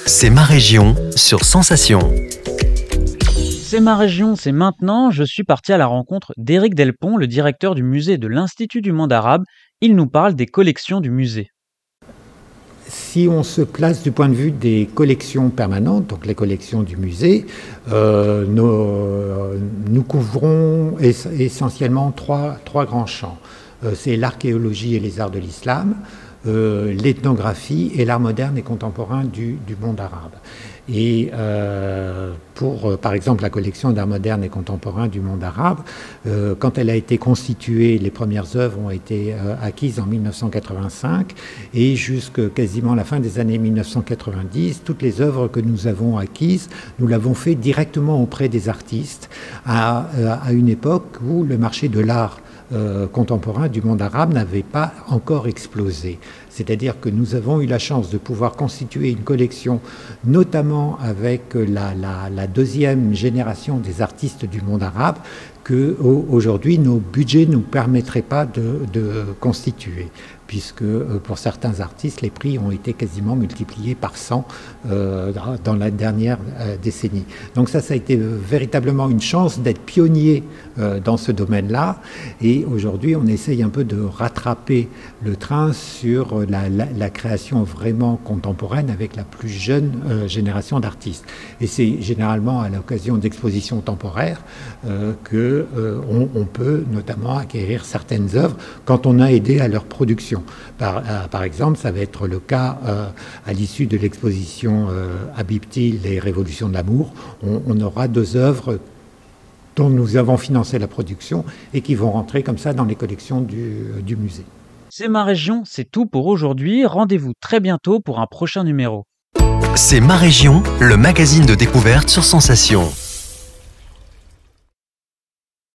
C'est ma région sur Sensation. C'est ma région, c'est maintenant. Je suis parti à la rencontre d'Éric Delpont, le directeur du musée de l'Institut du monde arabe. Il nous parle des collections du musée. Si on se place du point de vue des collections permanentes, donc les collections du musée, nous couvrons essentiellement trois grands champs. C'est l'archéologie et les arts de l'islam, l'ethnographie et l'art moderne et contemporain du monde arabe. Et pour, par exemple, la collection d'art moderne et contemporain du monde arabe, quand elle a été constituée, les premières œuvres ont été acquises en 1985 et jusqu'à quasiment la fin des années 1990, toutes les œuvres que nous avons acquises, nous l'avons fait directement auprès des artistes à une époque où le marché de l'art contemporain du monde arabe n'avait pas encore explosé. C'est-à-dire que nous avons eu la chance de pouvoir constituer une collection, notamment avec la deuxième génération des artistes du monde arabe, que aujourd'hui nos budgets ne nous permettraient pas de constituer, puisque pour certains artistes, les prix ont été quasiment multipliés par 100 dans la dernière décennie. Donc ça a été véritablement une chance d'être pionnier dans ce domaine-là. Et aujourd'hui, on essaye un peu de rattraper le train sur la création vraiment contemporaine avec la plus jeune génération d'artistes. Et c'est généralement à l'occasion d'expositions temporaires qu'on peut notamment acquérir certaines œuvres quand on a aidé à leur production. Par exemple, ça va être le cas à l'issue de l'exposition Habibti, les révolutions de l'amour. On aura deux œuvres dont nous avons financé la production et qui vont rentrer comme ça dans les collections du musée. C'est ma région, c'est tout pour aujourd'hui. Rendez-vous très bientôt pour un prochain numéro. C'est ma région, le magazine de découverte sur Sensation.